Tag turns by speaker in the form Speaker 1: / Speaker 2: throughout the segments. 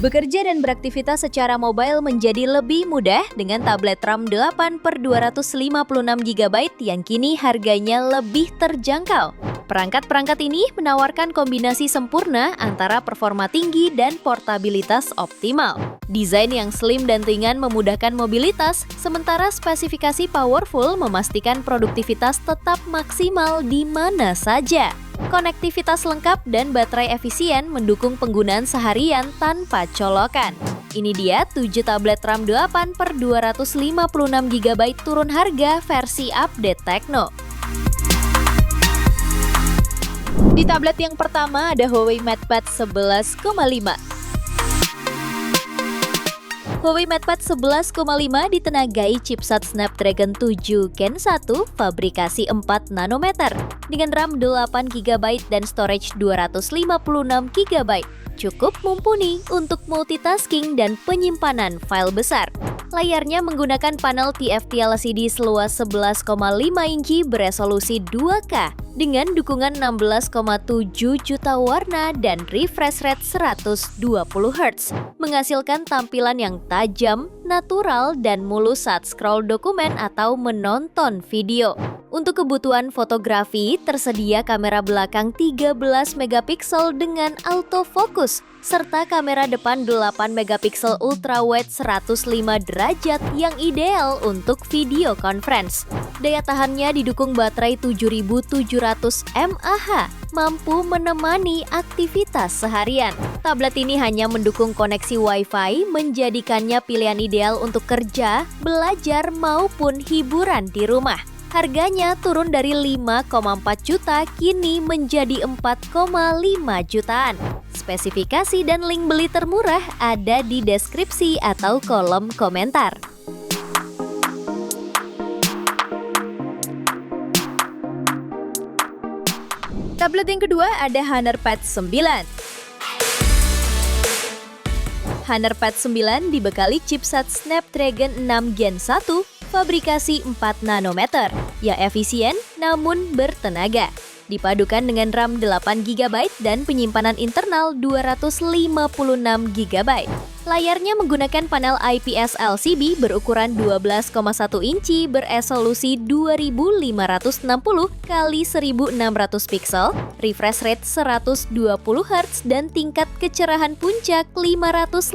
Speaker 1: Bekerja dan beraktivitas secara mobile menjadi lebih mudah dengan tablet RAM 8/256 GB yang kini harganya lebih terjangkau. Perangkat-perangkat ini menawarkan kombinasi sempurna antara performa tinggi dan portabilitas optimal. Desain yang slim dan ringan memudahkan mobilitas, sementara spesifikasi powerful memastikan produktivitas tetap maksimal di mana saja. Konektivitas lengkap dan baterai efisien mendukung penggunaan seharian tanpa colokan. Ini dia 7 tablet RAM 8/256 GB turun harga versi update Tecno. Di tablet yang pertama ada Huawei MatePad 11,5. Huawei MatePad 11,5 ditenagai chipset Snapdragon 7 Gen 1 fabrikasi 4 nanometer dengan RAM 8 GB dan storage 256 GB. Cukup mumpuni untuk multitasking dan penyimpanan file besar. Layarnya menggunakan panel TFT LCD seluas 11,5 inci beresolusi 2K dengan dukungan 16,7 juta warna dan refresh rate 120 Hz, menghasilkan tampilan yang tajam, natural, dan mulus saat scroll dokumen atau menonton video. Untuk kebutuhan fotografi, tersedia kamera belakang 13 megapiksel dengan autofocus, serta kamera depan 8 megapiksel ultrawide 105 derajat yang ideal untuk video conference. Daya tahannya didukung baterai 7700 mAh, mampu menemani aktivitas seharian. Tablet ini hanya mendukung koneksi Wi-Fi, menjadikannya pilihan ideal untuk kerja, belajar, maupun hiburan di rumah. Harganya turun dari 5,4 juta kini menjadi 4,5 jutaan. Spesifikasi dan link beli termurah ada di deskripsi atau kolom komentar. Tablet yang kedua ada HonorPad 9. HonorPad 9 dibekali chipset Snapdragon 6 Gen 1 fabrikasi 4 nanometer yang efisien namun bertenaga. Dipadukan dengan RAM 8 GB dan penyimpanan internal 256 GB. Layarnya menggunakan panel IPS LCD berukuran 12,1 inci beresolusi 2560 x 1600 pixel, refresh rate 120 Hz dan tingkat kecerahan puncak 550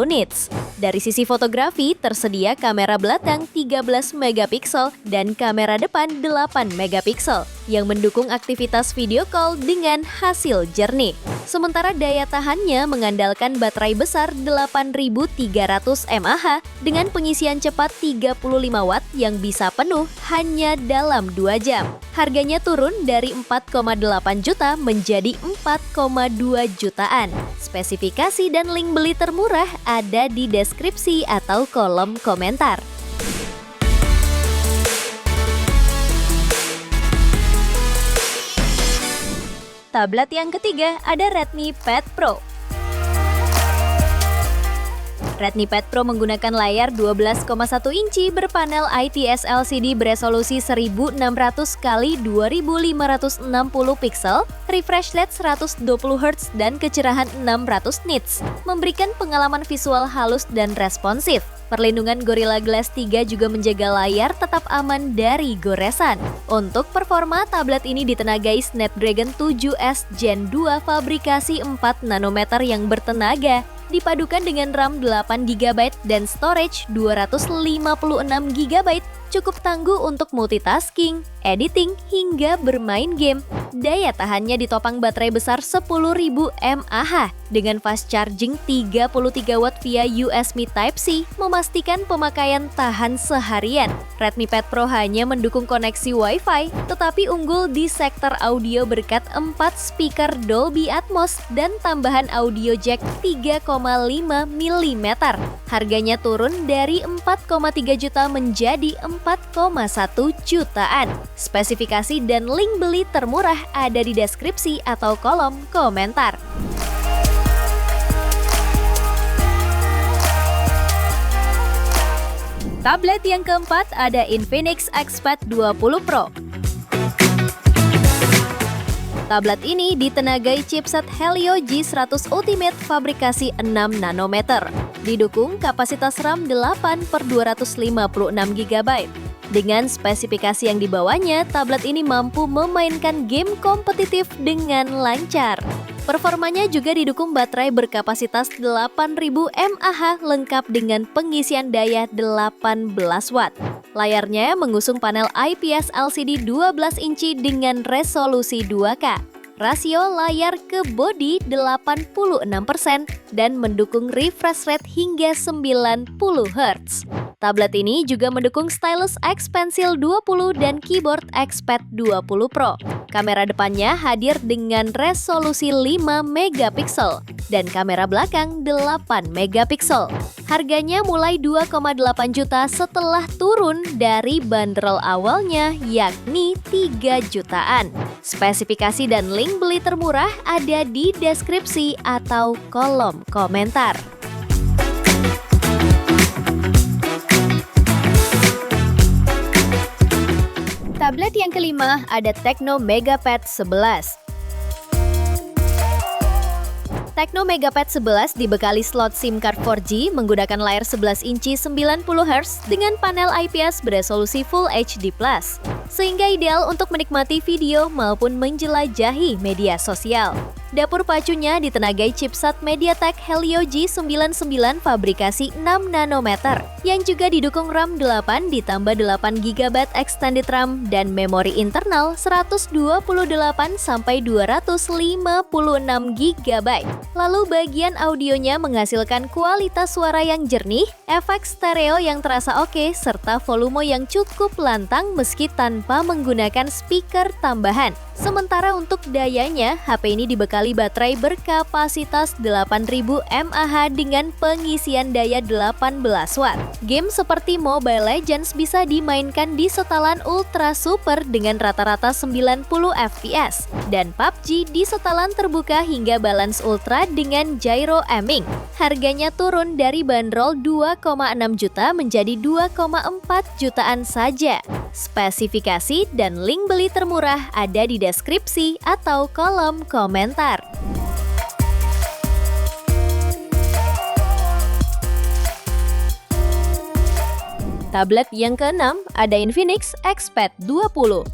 Speaker 1: nits. Dari sisi fotografi, tersedia kamera belakang 13 megapiksel dan kamera depan 8 megapiksel yang mendukung aktivitas video call dengan hasil jernih. Sementara daya tahannya mengandalkan baterai besar 8300 mAh dengan pengisian cepat 35 Watt yang bisa penuh hanya dalam 2 jam. Harganya turun dari 4,8 juta menjadi 4,2 jutaan. Spesifikasi dan link beli termurah ada di deskripsi atau kolom komentar. Tablet yang ketiga ada Redmi Pad Pro. Redmi Pad Pro menggunakan layar 12,1 inci berpanel IPS LCD beresolusi 1600 x 2560 pixel, refresh rate 120 Hz dan kecerahan 600 nits, memberikan pengalaman visual halus dan responsif. Perlindungan Gorilla Glass 3 juga menjaga layar tetap aman dari goresan. Untuk performa, tablet ini ditenagai Snapdragon 7S Gen 2 fabrikasi 4 nanometer yang bertenaga, dipadukan dengan RAM 8 GB dan storage 256 GB, cukup tangguh untuk multitasking, editing, hingga bermain game. Daya tahannya ditopang baterai besar 10.000 mAh dengan fast charging 33 Watt via USB Type-C, memastikan pemakaian tahan seharian. Redmi Pad Pro hanya mendukung koneksi Wi-Fi, tetapi unggul di sektor audio berkat 4 speaker Dolby Atmos dan tambahan audio jack 3,5 mm. Harganya turun dari 4,3 juta menjadi 4,1 jutaan. Spesifikasi dan link beli termurah ada di deskripsi atau kolom komentar. Tablet yang keempat ada Infinix XPad 20 Pro. Tablet ini ditenagai chipset Helio G100 Ultimate fabrikasi 6 nanometer. Didukung kapasitas RAM 8/256 GB. Dengan spesifikasi yang dibawanya, tablet ini mampu memainkan game kompetitif dengan lancar. Performanya juga didukung baterai berkapasitas 8000 mAh lengkap dengan pengisian daya 18 Watt. Layarnya mengusung panel IPS LCD 12 inci dengan resolusi 2K. Rasio layar ke bodi 86% dan mendukung refresh rate hingga 90 Hz. Tablet ini juga mendukung stylus X Pencil 20 dan keyboard X Pad 20 Pro. Kamera depannya hadir dengan resolusi 5 megapiksel dan kamera belakang 8 megapiksel. Harganya mulai 2,8 juta setelah turun dari bandrol awalnya yakni 3 jutaan. Spesifikasi dan link beli termurah ada di deskripsi atau kolom komentar. Tablet yang kelima ada Tecno Megapad 11. Tecno Megapad 11 dibekali slot SIM card 4G menggunakan layar 11 inci 90 Hz dengan panel IPS beresolusi Full HD+, sehingga ideal untuk menikmati video maupun menjelajahi media sosial. Dapur pacunya ditenagai chipset MediaTek Helio G99 fabrikasi 6 nanometer yang juga didukung RAM 8 ditambah 8 GB extended RAM dan memori internal 128 sampai 256 GB. Lalu bagian audionya menghasilkan kualitas suara yang jernih, efek stereo yang terasa oke, serta volume yang cukup lantang meski tanpa menggunakan speaker tambahan. Sementara untuk dayanya, HP ini dibekali baterai berkapasitas 8000 mAh dengan pengisian daya 18 Watt. Game seperti Mobile Legends bisa dimainkan di setelan Ultra Super dengan rata-rata 90 fps dan PUBG di setelan terbuka hingga balance Ultra dengan gyro aiming. Harganya turun dari bandrol 2,6 juta menjadi 2,4 jutaan saja. Spesifikasi dan link beli termurah ada di deskripsi atau kolom komentar. Tablet yang keenam ada Infinix XPad 20.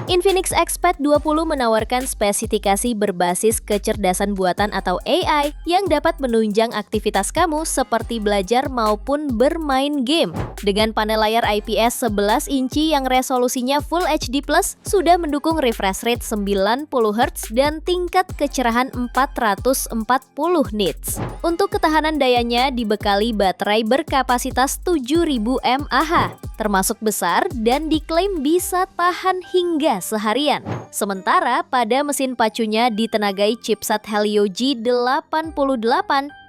Speaker 1: Infinix XPad 20 menawarkan spesifikasi berbasis kecerdasan buatan atau AI yang dapat menunjang aktivitas kamu seperti belajar maupun bermain game. Dengan panel layar IPS 11 inci yang resolusinya Full HD+, sudah mendukung refresh rate 90 Hz dan tingkat kecerahan 440 nits. Untuk ketahanan dayanya dibekali baterai berkapasitas 7000 mAh, termasuk besar dan diklaim bisa tahan hingga seharian. Sementara pada mesin pacunya ditenagai chipset Helio G88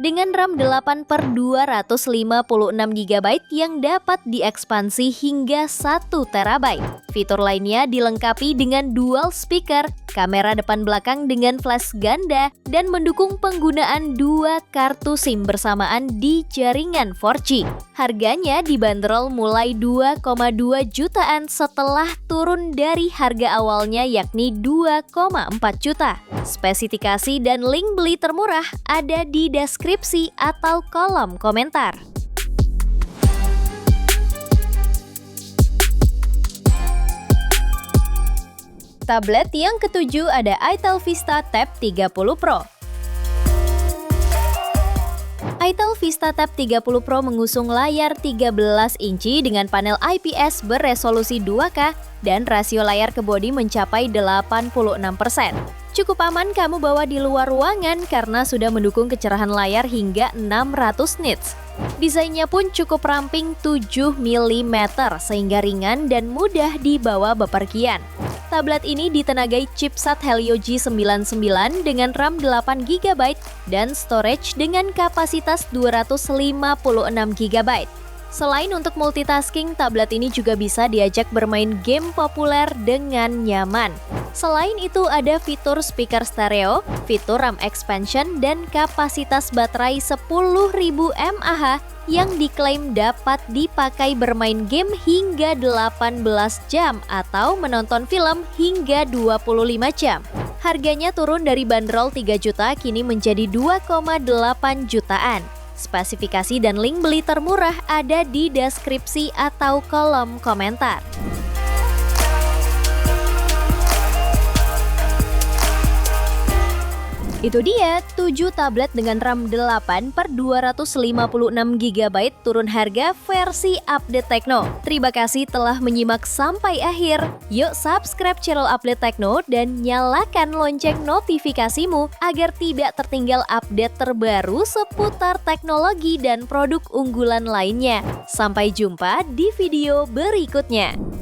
Speaker 1: dengan RAM 8/256 GB yang dapat diekspansi hingga 1 TB. Fitur lainnya dilengkapi dengan dual speaker, kamera depan belakang dengan flash ganda, dan mendukung penggunaan 2 kartu SIM bersamaan di jaringan 4G. Harganya dibanderol mulai 2,2 jutaan setelah turun dari harga awalnya yakni 2,4 juta. Spesifikasi dan link beli termurah ada di deskripsi atau kolom komentar. Tablet yang ketujuh ada Itel Vista Tab 30 Pro. Itel Vista Tab 30 Pro mengusung layar 13 inci dengan panel IPS beresolusi 2K dan rasio layar ke bodi mencapai 86%. Cukup aman kamu bawa di luar ruangan karena sudah mendukung kecerahan layar hingga 600 nits. Desainnya pun cukup ramping 7 mm sehingga ringan dan mudah dibawa bepergian. Tablet ini ditenagai chipset Helio G99 dengan RAM 8 GB dan storage dengan kapasitas 256 GB. Selain untuk multitasking, tablet ini juga bisa diajak bermain game populer dengan nyaman. Selain itu ada fitur speaker stereo, fitur RAM expansion, dan kapasitas baterai 10.000 mAh yang diklaim dapat dipakai bermain game hingga 18 jam atau menonton film hingga 25 jam. Harganya turun dari bandrol 3 juta kini menjadi 2,8 jutaan. Spesifikasi dan link beli termurah ada di deskripsi atau kolom komentar. Itu dia 7 tablet dengan RAM 8 per 256 GB turun harga versi update Tekno. Terima kasih telah menyimak sampai akhir. Yuk subscribe channel Update Tekno dan nyalakan lonceng notifikasimu agar tidak tertinggal update terbaru seputar teknologi dan produk unggulan lainnya. Sampai jumpa di video berikutnya.